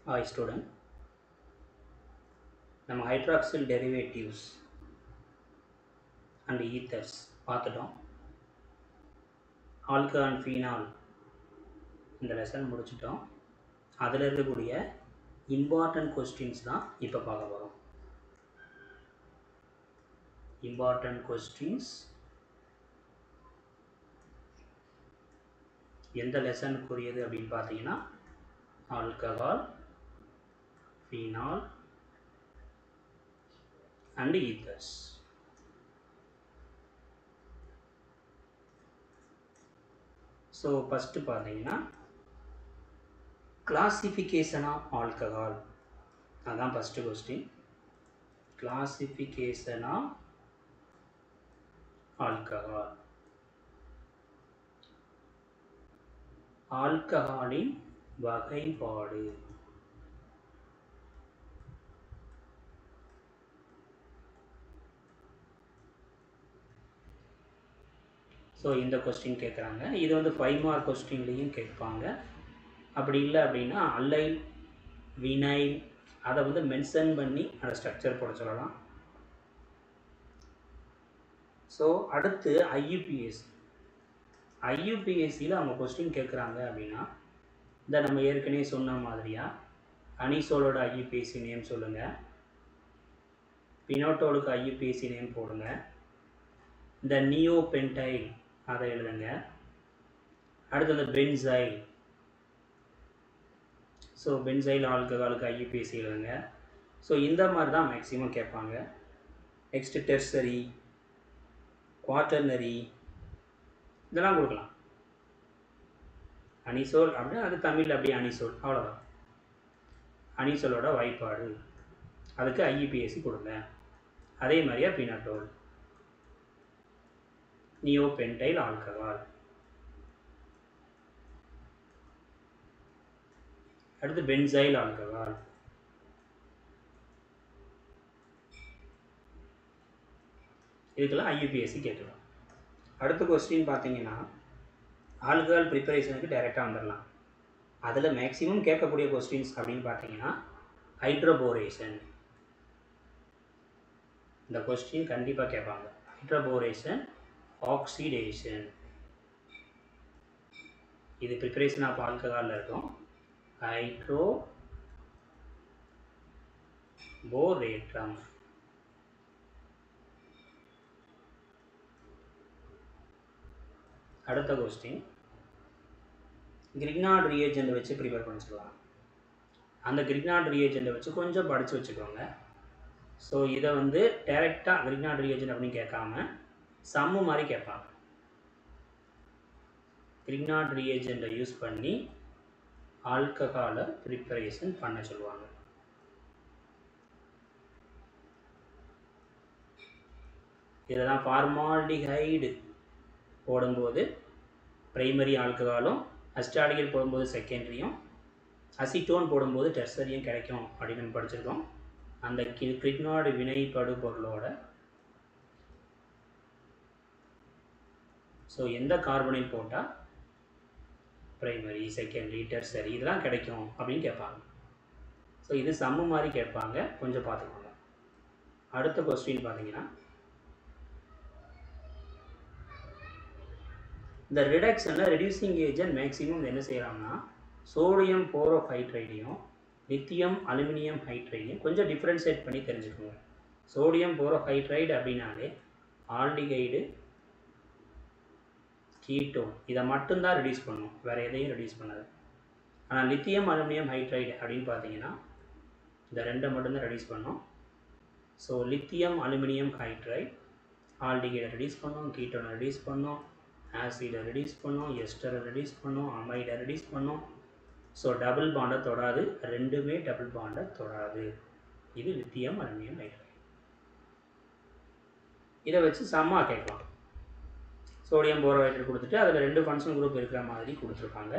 Hi student, நம்ம hydroxyl derivatives and ethers பார்த்துட்டோம். Alcohol phenol இந்த லெசன் முடிச்சிட்டோம். அதில் இருக்கக்கூடிய இம்பார்ட்டன்ட் கொஸ்டின்ஸ் தான் இப்போ பார்க்க போகிறோம். இம்பார்ட்டன்ட் கொஸ்டின்ஸ் எந்த லெசனுக்குரியது அப்படின்னு பார்த்தீங்கன்னா alcohol phenol and ethers. So first பார்த்தீங்கன்னா கிளாசிஃபிகேஷன் ஆஃப் ஆல்கஹால், அதுதான் first question. Classification of alcohol, ஆல்கஹாலின் வகைப்பாடு. ஸோ இந்த கொஸ்டின் கேட்குறாங்க. இது வந்து 5 மார்க் கொஸ்டின்லேயும் கேட்பாங்க. அப்படி இல்லை அப்படின்னா அல்லைல் வினைல் அதை வந்து மென்ஷன் பண்ணி அந்த ஸ்ட்ரக்சர் போட சொல்லலாம். ஸோ அடுத்து ஐயூபிஎஸ்சியில் அவங்க கொஸ்டின் கேட்குறாங்க அப்படின்னா இந்த நம்ம ஏற்கனவே சொன்ன மாதிரியா அனிசோலோட ஐயூபிஎஸ்சி நேம் சொல்லுங்கள், பினோட்டோலுக்கு ஐயூபிஎஸ்சி நேம் போடுங்க, இந்த நியோபென்டைல் அதை எழுதுங்க, அடுத்து அந்த பென்சைல், ஸோ பென்சைல் ஆல்கஹாலுக்கு ஐயூபிஎஸ்சி எழுதுங்க. ஸோ இந்த மாதிரி தான் மேக்ஸிமம் கேட்பாங்க. நெக்ஸ்ட்டு டெர்சரி, குவாட்டர்னரி இதெல்லாம் கொடுக்கலாம். அனிசோல் அப்படின்னா அது தமிழ் அப்படியே அனிசோல், அவ்வளோதான். அனிசோலோட வாய்ப்பாடு அதுக்கு ஐயூபிஎஸ்சி கொடுங்க. அதே மாதிரியா பினட்டோல், நியோபென்டைல் ஆல்கஹால், அடுத்து பென்சைல் ஆல்கஹால், இதுக்கெல்லாம் ஐயூபிஎஸ்சி கேட்கலாம். அடுத்த கொஸ்டின் பார்த்தீங்கன்னா ஆல்கஹால் ப்ரிப்பரேஷனுக்கு டைரெக்டாக வந்துடலாம். அதில் மேக்ஸிமம் கேட்கக்கூடிய கொஸ்டின்ஸ் அப்படின்னு பார்த்தீங்கன்னா ஹைட்ரோபோரேஷன். இந்த கொஸ்டின் கண்டிப்பாக கேட்பாங்க. ஹைட்ரோபோரேஷன், ஆக்சிடேஷன், இது ப்ரிப்பரேஷன் ஆஃப் ஆல்கஹாலில் இருக்கும். ஹைட்ரோபோரேட்டம். அடுத்த கொஸ்டின் கிரிக்னார்ட் ரியேஜெண்ட் வச்சு ப்ரிப்பேர் பண்ண சொல்லலாம். அந்த கிரிக்னார்ட் ரியேஜெண்டை வச்சு கொஞ்சம் படித்து வச்சுக்கோங்க. ஸோ இதை வந்து டைரெக்டாக கிரிக்னார்ட் ரியேஜெண்ட் அப்படின்னு கேட்காம சம்மு மாதிரி கேட்பாங்க. கிரிக்னார்ட் ரியேஜெண்டை யூஸ் பண்ணி ஆல்கஹாலை ப்ரிப்பரேஷன் பண்ண சொல்லுவாங்க. இதில் தான் ஃபார்மால்டிஹைடு போடும்போது பிரைமரி ஆல்கஹாலும், அஸ்டால்டிகைடு போடும்போது செகண்டரியும், அசிட்டோன் போடும்போது டெர்சரியும் கிடைக்கும் அப்படின்னு நம்ம படிச்சிருக்கோம். அந்த கிரிக்னார்ட் வினைப்படு பொருளோட ஸோ எந்த கார்பனைல் போட்டால் பிரைமரி, செகண்டரி, டெர்சரி இதெல்லாம் கிடைக்கும் அப்படின்னு கேட்பாங்க. ஸோ இது சம்மு மாதிரி கேட்பாங்க, கொஞ்சம் பார்த்துக்கோங்க. அடுத்த கொஸ்டின் பார்த்தீங்கன்னா இந்த ரிடக்ஷனில் ரெடியூசிங் ஏஜென்ட் மேக்ஸிமம் என்ன செய்யலாம்னா சோடியம் போரோஹைட்ரைடையும் லித்தியம் அலுமினியம் ஹைட்ரைடையும் கொஞ்சம் டிஃப்ரென்ஷியேட் பண்ணி தெரிஞ்சுக்கோங்க. சோடியம் போரோஹைட்ரைடு அப்படின்னாலே ஆல்டிகைடு, கீட்டோன் இதை மட்டும்தான் ரெடியூஸ் பண்ணும், வேறு எதையும் ரெடியூஸ் பண்ணாது. ஆனால் லித்தியம் அலுமினியம் ஹைட்ரைடு அப்படின்னு பார்த்தீங்கன்னா இந்த ரெண்டை மட்டும்தான் ரெடியூஸ் பண்ணும். ஸோ லித்தியம் அலுமினியம் ஹைட்ரைடு ஆல்டிகைடை ரெடியூஸ் பண்ணும், கீட்டோனை ரெடியூஸ் பண்ணும், ஆசிடை ரெடியூஸ் பண்ணும், எஸ்டரை ரெடியூஸ் பண்ணும், அமைடை ரெடியூஸ் பண்ணும். ஸோ டபுள் பாண்டை தொடாது, ரெண்டுமே டபுள் பாண்டை தொடாது. இது லித்தியம் அலுமினியம் ஹைட்ரைடு. இதை வச்சு சம்மா கேட்கலாம். சோடியம் போரோஹைட்ரைடு கொடுத்துட்டு அதில் 2 ஃபங்க்ஷனல் குரூப் இருக்கிற மாதிரி கொடுத்துருக்காங்க.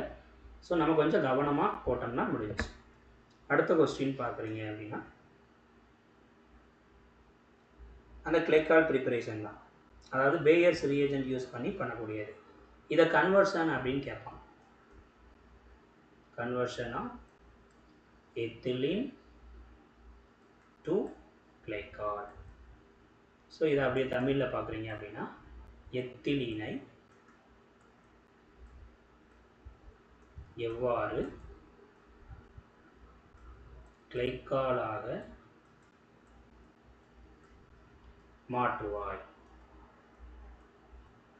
ஸோ நம்ம கொஞ்சம் கவனமாக போட்டோம்னா முடிஞ்சிச்சு. அடுத்த கொஸ்டின் பார்க்குறீங்க அப்படின்னா அந்த கிளைக்கால் ப்ரிப்பரேஷன் தான், அதாவது பேயர்ஸ் ரியேஜெண்ட் யூஸ் பண்ணி பண்ணக்கூடியது. இதை கன்வர்ஷன் அப்படின்னு கேட்பான். கன்வர்ஷனா ethylene to glycol. ஸோ இதை அப்படியே தமிழில் பார்க்குறீங்க அப்படின்னா எத்திலீனை எவ்வாறு கிளைக்காலாக மாற்றுவாய்.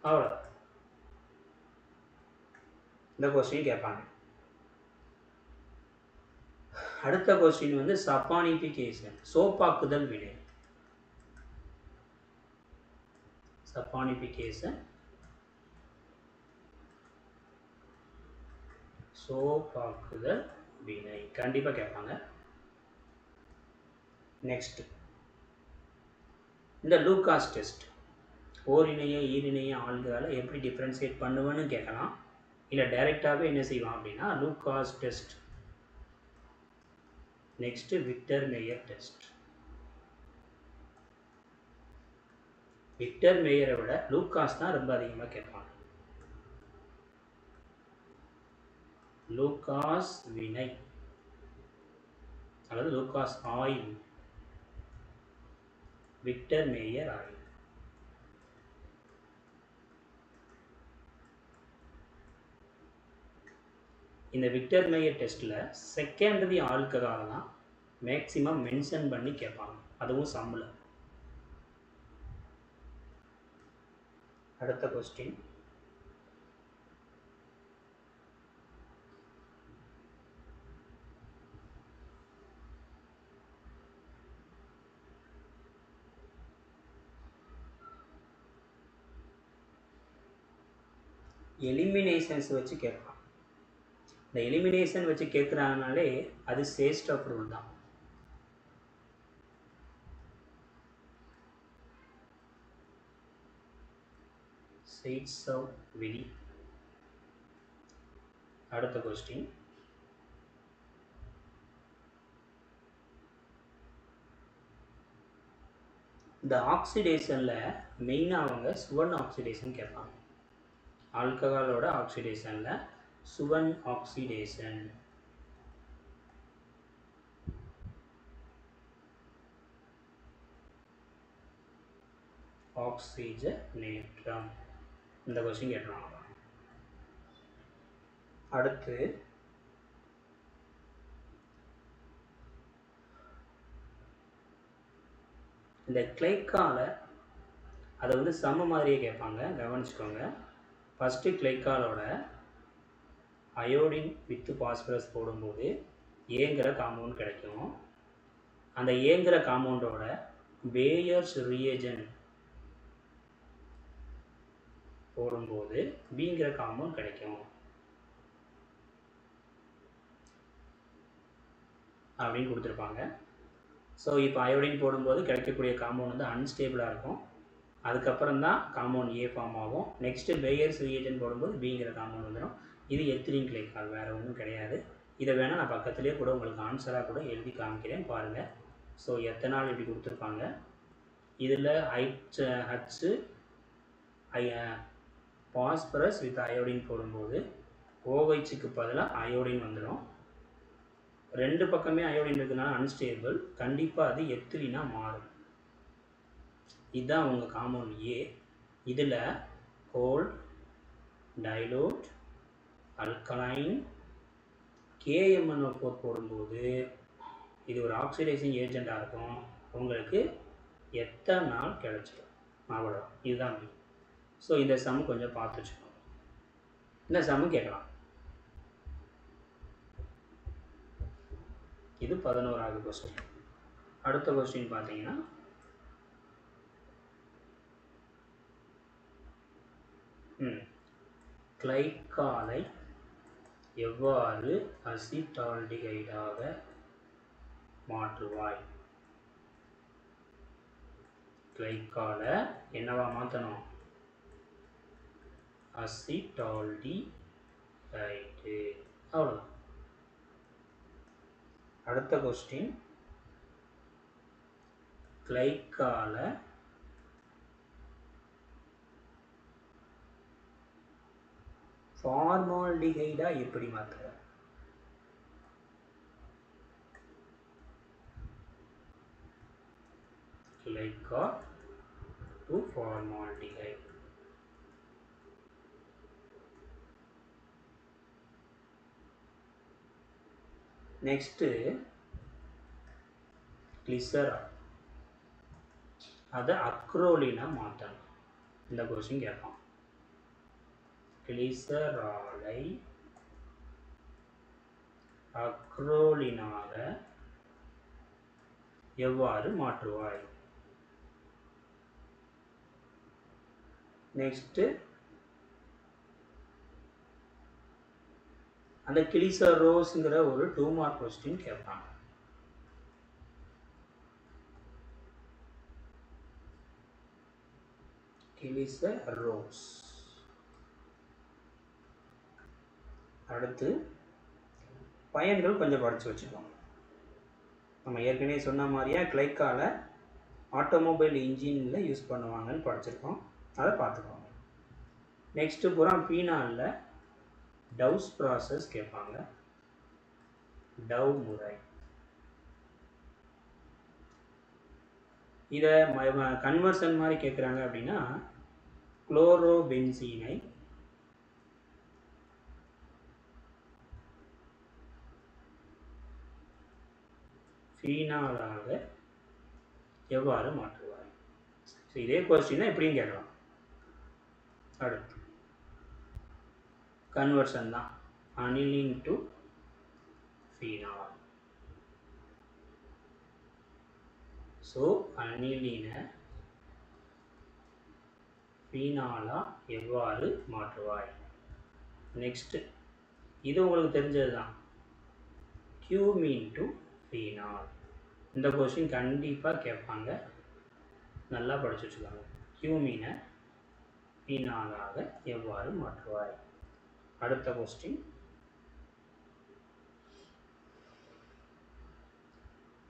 அவ்வளோதான். இந்த கொஸ்டின் கேட்பாங்க. அடுத்த கொஸ்டின் வந்து சப்பானிஃபிகேஷன், சோப்பாக்குதல் வினை. சப்பானிஃபிகேஷன், சோப்பாக்குதல் வினை கண்டிப்பாக கேட்பாங்க. நெக்ஸ்ட், இந்த லூகாஸ் டெஸ்ட், ஓரிணைய ஈரிணைய ஆல்கஹாலை எப்படி டிஃப்ரென்ஷியேட் பண்ணுவேன்னு கேட்கலாம். இல்லை டைரெக்டாகவே என்ன செய்வான் அப்படின்னா Lucas test. Next, Victor Meyer test. Victor மேயரை விட லூகாஸ் தான் ரொம்ப அதிகமாக கேட்பாங்க. லூகாஸ் வினை அல்லது லூகாஸ் ஆய்வு, விக்டர் மேயர் ஆய்வு. இந்த விக்டர் மேயர் டெஸ்ட்டில் செகண்டரி ஆல்கஹால் தான் மேக்ஸிமம் மென்ஷன் பண்ணி கேட்பாங்க, அதுவும் சம்மில். அடுத்த கொஸ்டின், எலிமினேஷன்ஸ் வச்சு கேட்பான். இந்த எலிமினேஷன் வச்சு கேட்குறாங்கனாலே அது சேஸ்டாஃப் ரூல் தான். சைட்ஸ் ஆஃப் விதி. அடுத்த கொஸ்டின், இந்த ஆக்சிடேஷனில் மெயினாக அவங்க சுவன் ஆக்சிடேஷன் கேட்பாங்க. ஆல்கஹாலோட ஆக்சிடேஷனில் சுவன் ஆக்சிடேஷன். ஆக்சிஜனேற்றம், இந்த கொஸ்டின் கேட்டுருவாங்க. அடுத்து, இந்த கிளைக்காலை அதை வந்து சம மாதிரியே கேட்பாங்க, கவனிச்சுக்கோங்க. ஃபஸ்ட்டு கிளைக்காலோட அயோடின் வித்து பாஸ்பரஸ் போடும்போது ஏங்கிற காம்பவுண்ட் கிடைக்கும். அந்த ஏங்கிற காம்பவுண்டோட பேயர்ஸ் ரியேஜன் போடும்போது பிங்கிற காம்பவுண்ட் கிடைக்கும் அப்படின்னு கொடுத்துருப்பாங்க. ஸோ இப்போ அயோடின் போடும்போது கிடைக்கக்கூடிய காம்பவுண்ட் வந்து அன்ஸ்டேபிளாக இருக்கும். அதுக்கப்புறம் தான் காம்பவுண்ட் ஏ ஃபார்ம் ஆகும். நெக்ஸ்ட்டு பேயர்ஸ் ரியேஜன் போடும்போது பிங்கிற காம்பவுண்ட் வந்துடும். இது எத்திலீன் கிளைக்கால், வேறு ஒன்றும் கிடையாது. இதை வேணால் நான் பக்கத்துலேயே கூட உங்களுக்கு ஆன்சராக கூட எழுதி காமிக்கிறேன் பாருங்கள். ஸோ எத்தனால் இப்படி கொடுத்துருப்பாங்க. இதில் ஹச்சு பாஸ்பரஸ் வித் அயோடின் போடும்போது ஓஹெச்சுக்கு பதிலாக அயோடின் வந்துடும். ரெண்டு பக்கமே அயோடின் இருக்குதுனால அன்ஸ்டேபிள், கண்டிப்பாக அது எத்திலீனாக மாறும். இதுதான் உங்கள் காம்பவுண்ட் ஏ. இதில் கோல்ட், டைலூட், அல்கலைன், KMnO4 போடும்போது இது ஒரு ஆக்சிடைசிங் ஏஜெண்டாக இருக்கும். உங்களுக்கு எத்தனால் கிடைச்சிடும், அவ்வளோதான். இதுதான். ஸோ இந்த சம் கொஞ்சம் பார்த்து வச்சுக்கோங்க. இந்த சம்மு கேட்கலாம். இது 11வது கொஸ்டின். அடுத்த கொஸ்டின் பார்த்தீங்கன்னா கிளைக்காலை எவ்வாறு அசிட்டால்டிகைடாக மாற்றுவாய். கிளைக்காலை என்னவா மாற்றணும்? அசிட்டால்டிகைடு, அவ்வளோதான். அடுத்த கொஸ்டின், கிளைக்காலை ஃபார்மால்டிகைடா எப்படி மாற்றுற? glycol to formaldehyde. Next, glycerol. அதை அக்ரோலினா மாற்றணும். இந்த கொஸ்டின் கேட்பான். கிளிசராலை அக்ரோலினாக எவ்வாறு மாற்றுவாய்? நெக்ஸ்ட், அந்த கிளிசரோஸ்ங்கிற ஒரு 2 மார்க் கொஸ்டின் கேட்பாங்க. கிளிசரோஸ். அடுத்து பயன்கள் கொஞ்சம் படித்து வச்சுக்கோங்க. நம்ம ஏற்கனவே சொன்ன மாதிரியா கிளைக்காலை ஆட்டோமொபைல் இன்ஜினில் யூஸ் பண்ணுவாங்கன்னு படிச்சிருக்கோம். அதை பார்த்துக்கோங்க. நெக்ஸ்ட்டு பூரா பீனாலில் டவ்ஸ் ப்ராசஸ் கேட்பாங்க. டவ் முறை. இதை கன்வர்ஷன் மாதிரி கேட்குறாங்க அப்படின்னா குளோரோபென்சீனை ஃபீனாலாக எவ்வாறு மாற்றுவார்? இதே கொஸ்டின் எப்படியும் கேட்கலாம். அடுத்து கன்வர்ஷன் தான். Aniline to phenol. ஸோ அனிலினை ஃபீனாலா எவ்வாறு மாற்றுவாய்? நெக்ஸ்ட்டு, இது உங்களுக்கு தெரிஞ்சது தான். கியூமீன் டு ஃபீனால். இந்த கொஸ்டின் கண்டிப்பாக கேட்பாங்க. நல்லா படிச்சு வச்சுக்காங்க. கியூமீனை ஃபீனாலாக எவ்வாறு மாற்றுவாய்? அடுத்த கொஸ்டின்,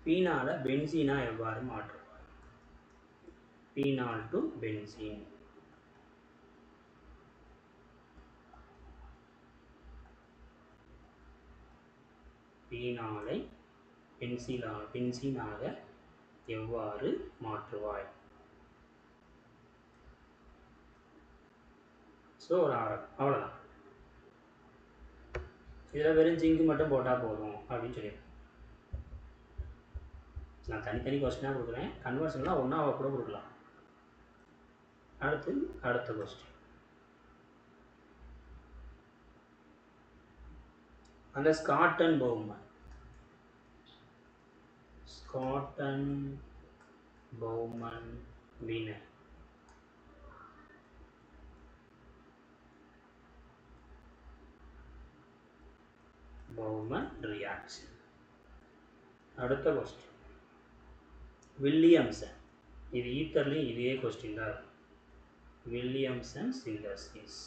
ஃபீனாலை பென்சீனா எவ்வாறு மாற்றுவாய்? Phenol to benzene. ஃபீனாலை பென்சீனாக எவ்வாறு மாற்றுவாய்? ஸோ அவ்வளோதான். இதில் வெறும் ஜிங்கு மட்டும் போட்டால் போதும் அப்படின்னு சொல்லியிருக்கேன். நான் தனித்தனி கொஸ்டினாக கொடுக்குறேன். கன்வர்ஷன்லாம் ஒன்றாக கூட கொடுக்கலாம். அடுத்த கொஸ்டின், அந்த ஸ்காட்டன் பௌமன் வினை பௌமன் ரியாக்ஷன். அடுத்த கொஸ்டின், வில்லியம்சன். இது ஈத்தர்லையும் இதே கொஸ்டின் தான் இருக்கும். Williamson synthesis.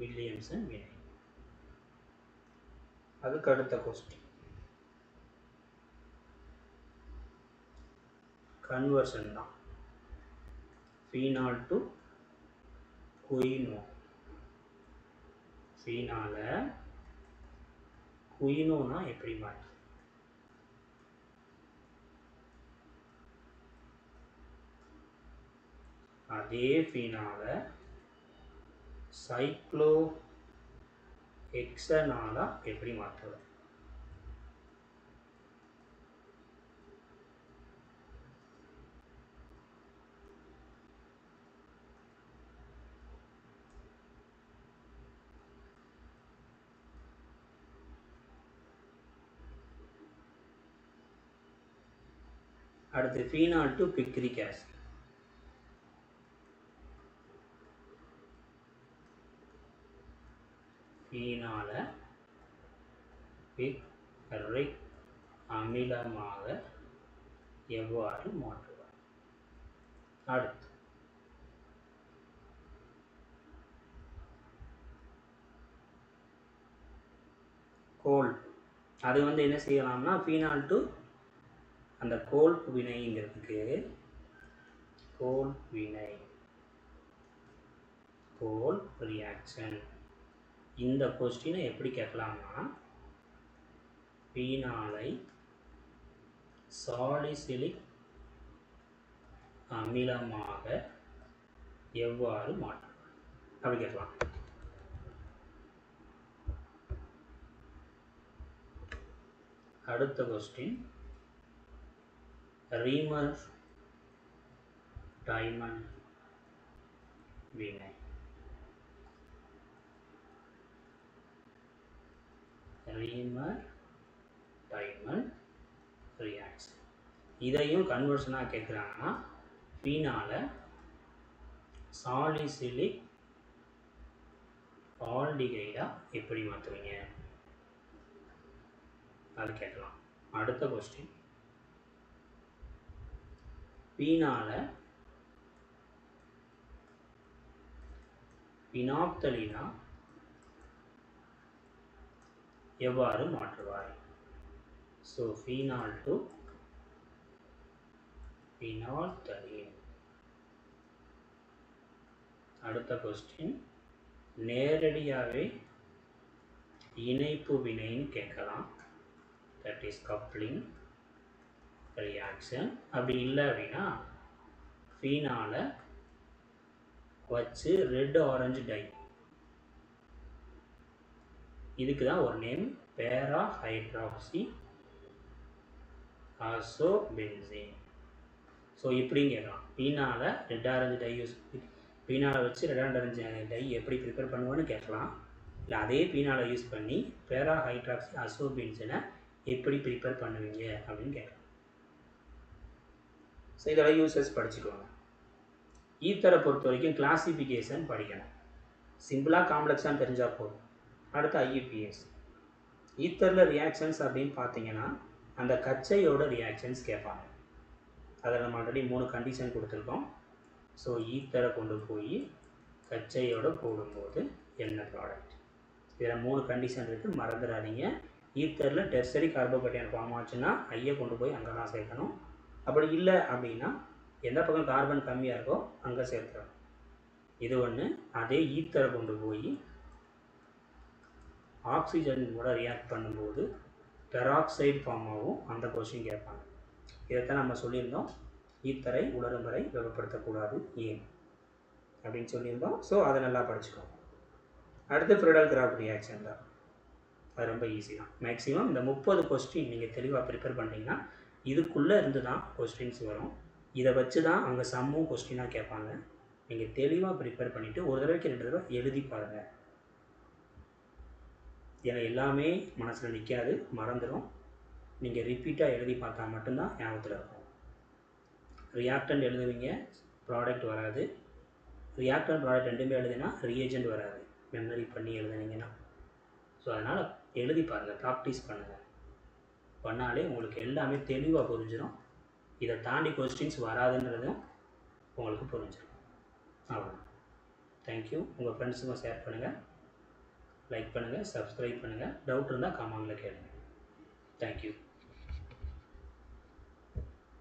வில்லியம்சன் வினை. அதுக்கு அடுத்த கொஸ்டின், கன்வர்ஷன் தான். Phenol to quinone. ஃபீனால குயினோனா எப்படி மாற்று? அதே ஃபீனால சைக்ளோஹெக்சனாலா எப்படி மாற்றுவது? அடுத்து ஃபீனால் டு பிக்ரிக் ஆசிட். ஃபீனால பிக்ரிக் அமிலமாக எவ்வாறு மாற்றுவார்? அடுத்து கோல்ட். அது என்ன செய்யலாம்னா ஃபீனால் டு அந்த கோல்ட் வினைங்கிறதுக்கு போல் ரியாக்ஷன். இந்த கொஸ்டினை எப்படி கேட்கலாம்னா, பீனாலை சாலிசிலிக் அமிலமாக எவ்வாறு மாற்றும் அப்படி கேட்கலாம். அடுத்த கொஸ்டின், ரீமர் டைமண்ட் வினை. ரீமர் டைமண்ட் ரியாக்ஷன். இதையும் கன்வர்ஷனாக கேட்குறாங்கன்னா, பீனாலை சாலிசிலிக் ஆல்டிகைடா எப்படி மாற்றுவீங்க அது கேட்கலாம். அடுத்த கொஸ்டின், பீனாலை பினாப்தலீனா எவ்வாறு மாற்றுவார்? So phenol to phenolphthalein. அடுத்த கொஸ்டின், நேரடியாகவே இணைப்பு வினைன்னு கேட்கலாம். That is coupling reaction. அப்படி இல்லை அப்படின்னா ஃபீனாலை வச்சு ரெட் ஆரஞ்சு டை, இதுக்கு தான் ஒரு நேம், பேரா ஹைட்ராக்சி அசோபென்சீன். ஸோ இப்படின்னு கேட்கலாம். பீனாலை ரெட் ஆரஞ்சு டை யூஸ், பீனாலை வச்சு ரெட் ஆரஞ்சு டை எப்படி ப்ரிப்பேர் பண்ணுவோன்னு கேட்கலாம். இல்லை அதே பீனாலை யூஸ் பண்ணி பேரா ஹைட்ராக்சி அசோபென்சீனை எப்படி ப்ரிப்பேர் பண்ணுவீங்க அப்படின்னு கேட்கலாம். ஸோ இதெல்லாம் யூசஸ் படிச்சுக்கோங்க. ஈத்தரை பொறுத்த வரைக்கும் கிளாசிஃபிகேஷன் படிக்கணும். சிம்பிளாக காம்ப்ளெக்ஸாக தெரிஞ்சால் போதும். அடுத்து ஐயூபிஎஸ். ஈத்தரில் ரியாக்ஷன்ஸ் அப்படின்னு பார்த்தீங்கன்னா அந்த கச்சையோட ரியாக்ஷன்ஸ் கேட்பாங்க. அதில் நம்ம ஆல்ரெடி 3 கண்டிஷன் கொடுத்துருக்கோம். ஸோ ஈத்தரை கொண்டு போய் கச்சையோடு போடும்போது என்ன ப்ராடக்ட், இதில் 3 கண்டிஷன் இருக்குது, மறந்துடாதீங்க. ஈத்தரில் டெர்சரி கார்போகேட்டையான் ஃபார்ம் ஆச்சுன்னா ஐயை கொண்டு போய் அங்கே தான் சேர்க்கணும். அப்படி இல்லை அப்படின்னா எந்த பக்கம் கார்பன் கம்மியாக இருக்கோ அங்கே சேர்த்துறோம். இது ஒன்று. அதே ஈத்தரை கொண்டு போய் ஆக்சிஜன் கூட ரியாக்ட் பண்ணும்போது பெராக்சைடு ஃபார்ம் ஆகும். அந்த கொஸ்டின் கேட்பாங்க. இதைத்தான் நம்ம சொல்லியிருந்தோம், ஈத்தரை உலரும் வரை வெப்பப்படுத்தக்கூடாது ஏன் அப்படின்னு சொல்லியிருந்தோம். ஸோ அதை நல்லா படிச்சுக்கோங்க. அடுத்து ஃப்ரிடல் கிராஃப் ரியாக்ஷன் தான். அது ரொம்ப ஈஸி தான். மேக்ஸிமம் இந்த 30 கொஸ்டின் நீங்கள் தெளிவாக ப்ரிப்பேர் பண்ணிங்கன்னா இதுக்குள்ளே இருந்து தான் கொஸ்டின்ஸ் வரும். இதை வச்சு தான் அவங்க சம்மும் கொஸ்டினாக கேட்பாங்க. நீங்கள் தெளிவாக ப்ரிப்பேர் பண்ணிவிட்டு ஒரு தடவைக்கு 2 தடவை எழுதி பாருங்கள். ஏன்னா எல்லாமே மனசில் நிற்காது, மறந்துடும். நீங்கள் ரிப்பீட்டாக எழுதி பார்த்தா மட்டும்தான் ஞாபகத்தில் இருக்கும். ரியாக்டன்ட் எழுதுவீங்க, ப்ராடக்ட் வராது. ரியாக்டன்ட் ப்ராடக்ட் ரெண்டுமே எழுதுனா ரியேஜென்ட் வராது, மெமரி பண்ணி எழுதுனீங்கன்னா. ஸோ அதனால் எழுதி பாருங்கள், ப்ராக்டிஸ் பண்ணுங்கள். பண்ணாலே உங்களுக்கு எல்லாமே தெளிவாக புரிஞ்சிடும். இதை தாண்டி கொஸ்டின்ஸ் வராதுன்றதும் உங்களுக்கு புரிஞ்சிடும். அவ்வளோ. தேங்க்யூ. உங்கள் ஃப்ரெண்ட்ஸுக்கும் ஷேர் பண்ணுங்கள், லைக் பண்ணுங்கள், சப்ஸ்கிரைப் பண்ணுங்கள். டவுட் இருந்தால் கமெண்டில் கேளுங்கள். தேங்க்யூ.